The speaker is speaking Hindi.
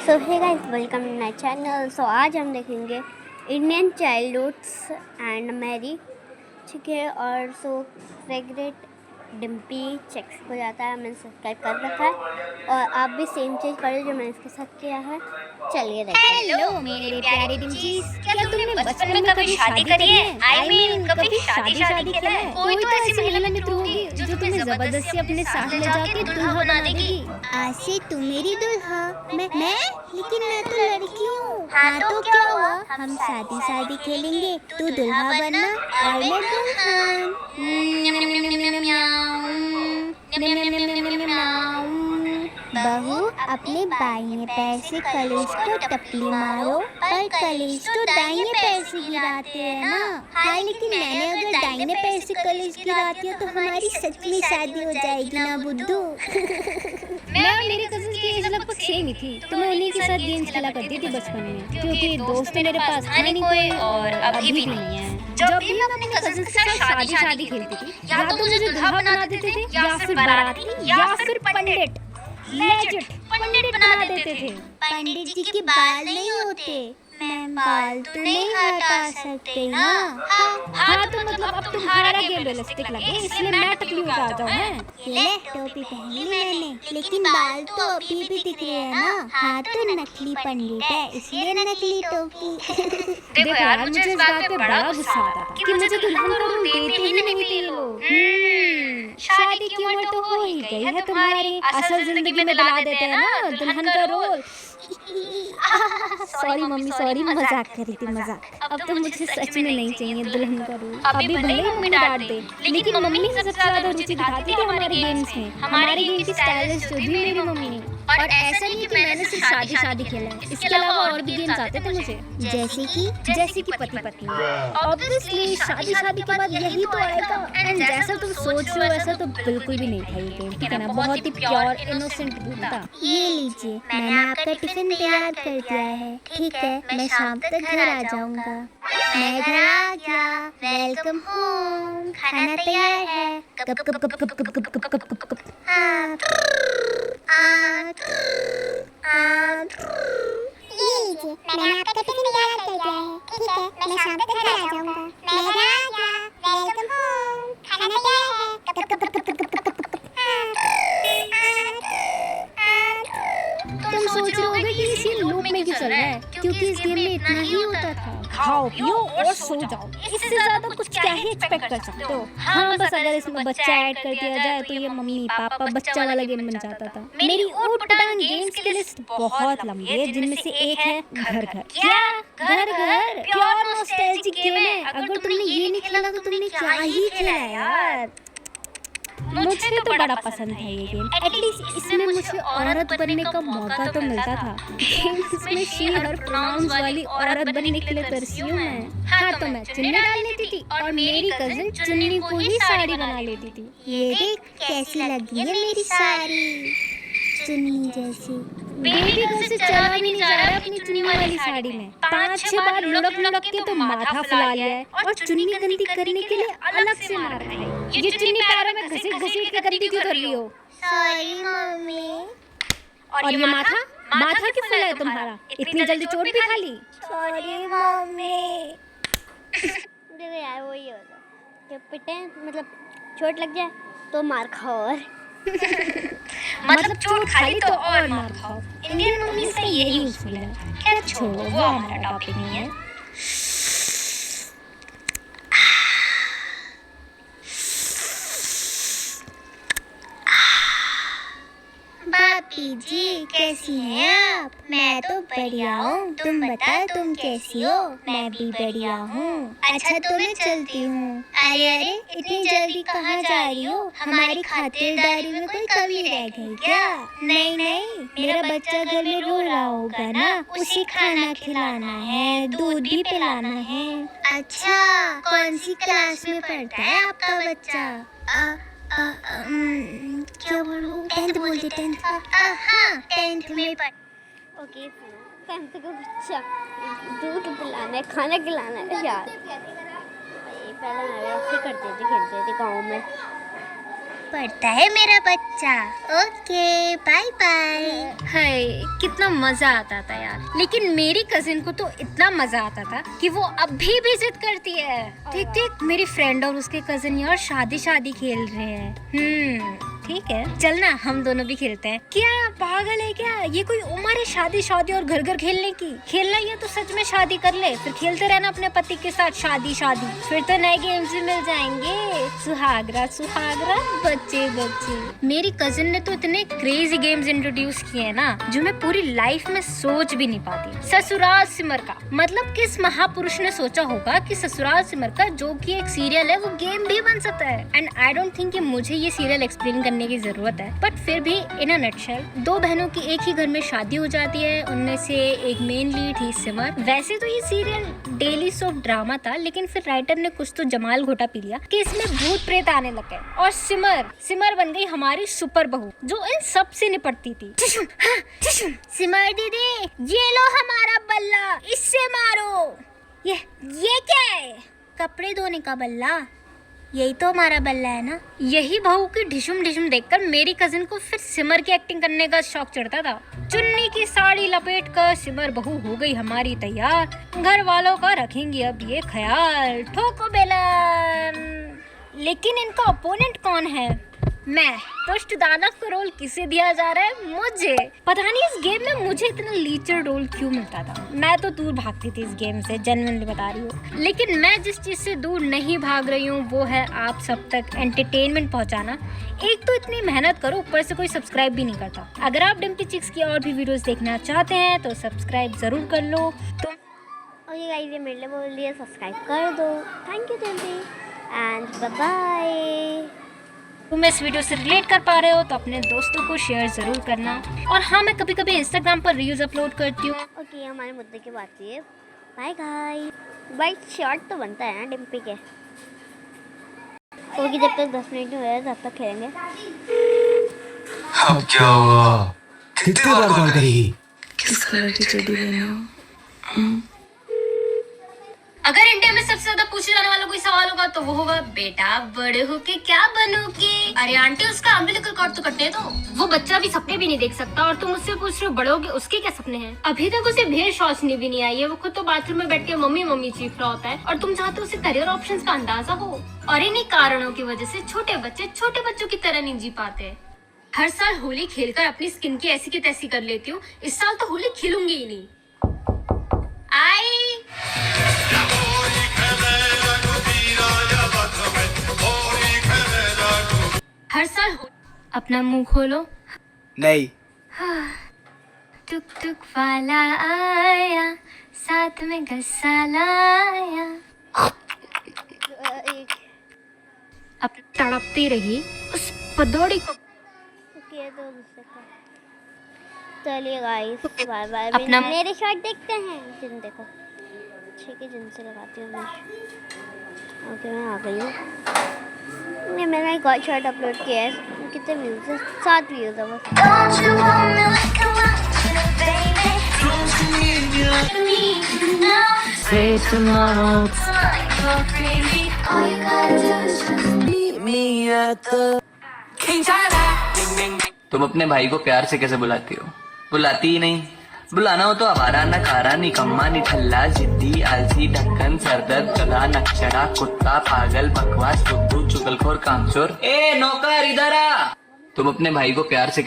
So hey guys, welcome to my channel. So आज हम देखेंगे इंडियन चाइल्डहुड्स एंड मैरी, ठीक है। और सो फ्रेग्रेट डिम्पी चेक्स हो जाता है, मैंने सब्सक्राइब कर रखा है और आप भी सेम चीज़ करो जो मैंने इसके साथ किया है। चलिए देखते हैं। हेलो मेरे प्यारे डिम्चीज, क्या तुमने बचपन में कभी शादी करी है? आई मीन कभी शादी खेला है? कोई तो ऐसी महिला मित्र होगी जो तुम्हें जबरदस्ती अपने साथ ले जाके दुल्हा बना देगी। आज से तू मेरी दुल्हा। मैं लेकिन मैं तो लड़की हूँ। हाँ तो क्या हुआ, हम शादी खेलेंगे, तू दुल्हा बनना और मैं दुल्हन। बहू, अपने बाईं पैर से कलेश को टपली मारो, पर कलेश तो दाहिने पैर से गिराते हैं ना। हाँ, लेकिन मैंने अगर दाहिने पैर से कलेश गिरा दिया तो हमारी सच में शादी हो जाएगी ना बुद्धू। मैं और मेरे कजिन की एज लगभग सेम ही थी, तो मैं उन्हीं के साथ गेम्स खेला करती थी बचपन में, क्योंकि दोस्त मेरे पास था नहीं कोई और अभी भी नहीं है। जब भी मैं अपने कजिन के साथ शादी खेलती थी, या तो मुझे दुल्हा बना देते थे, या फिर बाराती, या फिर पंडित लेजिट पंडित बना देते थे। पंडित जी के बाल नहीं होते, मैं बाल तो नहीं हटा सकते ना। हाँ तो मतलब अब तुम्हारा गेम रियलिस्टिक लगे, इसलिए मैं टकली उठा जाऊँ हैं। ले, टोपी पहन ली मैंने, लेकिन बाल तो अभी भी दिख रहे हैं ना। हाँ तो नकली पंडित है, इसलिए नकली टोपी। देखो यार, मुझे इस बात पे बड़ा गुस्सा आता था कि मुझे दुल्हन का रोल देते ही नहीं थे ये लोग। शादी की उम्र तो हो ही गई है तुम्हारी, असल जिंदगी में दिला देते हैं ना दुल्हन का रोल। सॉरी मम्मी, सॉरी, मजाक कर रही थी, मजाक। अब तो मुझे सच में नहीं चाहिए दुल्हन का रोल। अभी भले ही मम्मी डांट दे, लेकिन मम्मी से सबसे ज्यादा रुचि दिखाती थी हमारे गेम्स में। हमारे गेम की स्टाइलिश जो थी मेरी मम्मी। और ऐसा नहीं कि मैंने सिर्फ शादी खेला है, इसके अलावा और भी गेम्स आते थे मुझे, जैसे कि पति पत्नी। ऑब्वियसली शादी के बाद यही तो आएगा। एंड जैसा तुम सोच रहे हो वैसा तो बिल्कुल भी नहीं था ये गेम, ठीक है ना। बहुत ही प्योर इनोसेंट गेम था। ये लीजिए, मैंने आपका टिफिन तैयार कर दिया है, ठीक है। मैं शाम तक घर आ जाऊंगा। मैं घर आ गया, वेलकम होम। खाना तैयार है। कब कब कब कब कब कब कब कब कब। हाँ, ये लीजिए, मैंने आपका टिफिन तैयार कर दिया है, ठीक है। मैं शाम तक घर आ जाऊंगा। मैं घर आ गया, वेलकम होम। खाना तैयार है। कब कब कब कब कब कब कब। तुम सोच रहे होगे कि इस लूप में क्यों चल रहा है, क्योंकि इस गेम में इतना ही होता था, खाओ पियो और सो जाओ। इससे ज्यादा कुछ क्या ही एक्सपेक्ट कर सकते हो। हाँ बस अगर इसमें बच्चा ऐड कर दिया जाए तो ये मम्मी पापा बच्चा वाला गेम बन जाता था। मेरी ऊट पटांग गेम्स की लिस्ट बहुत लंबी है, जिनमें से एक है घर घर। क्या घर घर प्योर नॉस्टैल्जिक गेम है। अगर तुमने ये नहीं खेला तो तुमने क्या ही खेला यार। मुझे तो बड़ा पसंद है ये गेम। एटलीस्ट इसमें मुझे औरत बनने का मौका तो मिलता था। इसमें शी हर प्रोनाउंस वाली औरत बनने के लिए तरसी हूँ मैं। हाँ तो मैं चुन्नी डाल लेती थी और मेरी कजिन चुन्नी को ही साड़ी बना लेती थी। ये देख कैसी लगी है मेरी साड़ी, चुन्नी जैसी। बेबी घर से चला भी नहीं जा रहा है अपनी चुन्नी वाली साड़ी में। 5-6 बार लुढ़क के तो माथा फुला लिया है और चुन्नी गंदी करने के लिए अलग से मार रहा है। ये चुन्नी पैरों में घसीट के गंदी क्यों कर रही हो? Sorry mummy. और ये माथा क्यों फुला है तुम्हारा? इतनी जल्दी चोट भी खा ली? Sorry mummy. देखो यार, वही होता है जब पिटे, मतलब चोट लग जाए तो मार खाओ। और मतलब चोट खाई तो और मार खाओ। इंडियन मम्मी से यही उसूल है। खैर छोड़ो, वो हमारा टॉपिक नहीं है। पापी जी कैसी हैं आप? मैं तो बढ़िया हूँ, तुम बताओ तुम कैसी हो? मैं भी बढ़िया हूँ। अच्छा तो मैं चलती हूँ। अरे इतनी जल्दी कहाँ जा रही हो? हमारी खातिरदारी में कोई कमी रह गई क्या? नहीं, मेरा बच्चा घर में रो रहा होगा ना, उसे खाना खिलाना है, दूध भी पिलाना है। अच्छा, कौन सी क्लास में पढ़ता है आपका बच्चा? क्या बोलूं? 10th बोलते, 10th। हाँ, 10th में पढ़। ओके, 10th का बच्चा दूध पिलाना है, खाना खिलाना है यार। पहले मैं ऐसे करते थे, खेलते थे गाँव में। पढ़ता है मेरा बच्चा। Okay bye bye. हाय, कितना मजा आता था यार। लेकिन मेरी कजिन को तो इतना मजा आता था कि वो अभी भी जिद करती है। देख देख, मेरी फ्रेंड और उसके कजिन यार शादी खेल रहे हैं। ठीक है, चल ना हम दोनों भी खेलते हैं। क्या पागल है क्या? ये कोई उम्र है शादी और घर खेलने की? खेलना ही है तो सच में शादी कर ले, फिर खेलते रहना अपने पति के साथ शादी। फिर तो नए गेम्स भी मिल जाएंगे, सुहागरा बच्चे। मेरी कजिन ने तो इतने क्रेजी गेम्स इंट्रोड्यूस किए हैं ना, जो मैं पूरी लाइफ में सोच भी नहीं पाती। ससुराल सिमर का मतलब किस महापुरुष ने सोचा होगा कि ससुराल सिमर का, जो कि एक सीरियल है, वो गेम भी बन सकता है। एंड आई डोंट थिंक कि मुझे ये सीरियल एक्सप्लेन करने की जरूरत है, बट फिर भी इन अ नटशेल, दो बहनों की एक ही घर में शादी हो जाती है। उनमें से एक मेन लीड थी सिमर। वैसे तो ये सीरियल डेली सोप ड्रामा था, लेकिन फिर राइटर ने कुछ तो जमाल घोटा पी लिया कि इसमें भूत प्रेत आने लग गए और सिमर बन गई हमारी सुपर बहू, जो इन सब से निपटती थी। सिमर दीदी, ये लो हमारा बल्ला, इससे मारो। ये क्या है? कपड़े धोने का बल्ला, यही तो हमारा बल्ला है ना। यही बहू की ढिशुम देखकर मेरी कजिन को फिर सिमर की एक्टिंग करने का शौक चढ़ता था। चुन्नी की साड़ी लपेट कर सिमर बहू हो गई हमारी तैयार। घर वालों का रखेंगे अब ये ख्याल, ठोको बेलन। लेकिन इनका ओपोनेंट कौन है? मैं। पुष्ट दानव का रोल किसे दिया जा रहा है? मुझे। पता नहीं इस गेम में मुझे इतना लीचर रोल क्यों मिलता था। मैं तो दूर भागती थी इस गेम से, जेन्युइनली बता रही हूँ। लेकिन मैं जिस चीज से दूर नहीं भाग रही हूँ वो है आप सब तक एंटरटेनमेंट पहुँचाना। एक तो इतनी मेहनत करो, ऊपर से कोई सब्सक्राइब भी नहीं करता। अगर आप डिम्पी चिक्स की और भी वीडियोस देखना चाहते हैं तो सब्सक्राइब जरूर कर लो। तुम ओके गाइस, ये मेरे लिए बोल दिया, सब्सक्राइब कर दो। Thank you Dimpy and bye bye. तुम इस वीडियो से रिलेट कर पा रहे हो तो अपने दोस्तों को शेयर जरूर करना। और हाँ, मैं कभी कभी इंस्टाग्राम पर रील्स अपलोड करती हूँ। ओके, हमारे मुद्दे की बात ये, बाय गाइस। वाइट शर्ट तो बनता है ना डिम्पी के। ओके, जब तक 10 मिनट नहीं हुए तब तक खेलेंगे। अब क्या हुआ? कितने बार कॉल करेगी? किस कलर की चड्डी पहने हो? अगर इंडिया में सबसे ज्यादा पूछे जाने वाला कोई सवाल होगा तो वो होगा, बेटा बड़े होके क्या बनोगे? अरे आंटी, उसका अम्बिलिकल कॉर्ड तो कटने दो। वो बच्चा भी सपने भी नहीं देख सकता और तुम उससे पूछ रहे हो बड़े होगे उसके क्या सपने हैं? अभी तक उसे भेड़ शौचनी भी नहीं आई है। वो खुद तो बाथरूम में बैठ के मम्मी चीख रहा होता है और तुम चाहते हो उसे करियर ऑप्शंस का अंदाजा हो। और इन्हीं कारणों की वजह से छोटे बच्चों की तरह नहीं जी पाते। हर साल होली खेलकर अपनी स्किन की ऐसी की तैसी कर लेती हूँ, इस साल तो होली खेलूंगी ही नहीं। हर साल अपना मुंह खोलो। नहीं। टुक टुक वाला आया, साथ में गस्सा लाया। अब तड़पती रही उस पदौड़ी को। चलिए गाइस, बाय बाय। अपना मेरे शॉट देखते हैं। जिन देखो, ठीक है, जिन से लगाती हूँ मैं। ओके, मैं आ गई हूँ। मैंने एक और शॉट अपलोड किया है। कितने व्यूज है? 7 व्यूज है बस। तुम अपने भाई को प्यार से कैसे बुलाती हो? बुलाती ही नहीं। बुलाना हो तो आवारा, नकारा, निकम्मा, निठल्ला, जिद्दी, आलसी, ढक्कन, सरदर्द, गधा, नक्शड़ा, कुत्ता, पागल, बकवास, बुद्धू, चुगलखोर, कामचोर। ए नौकर, इधर आ। तुम अपने भाई को प्यार से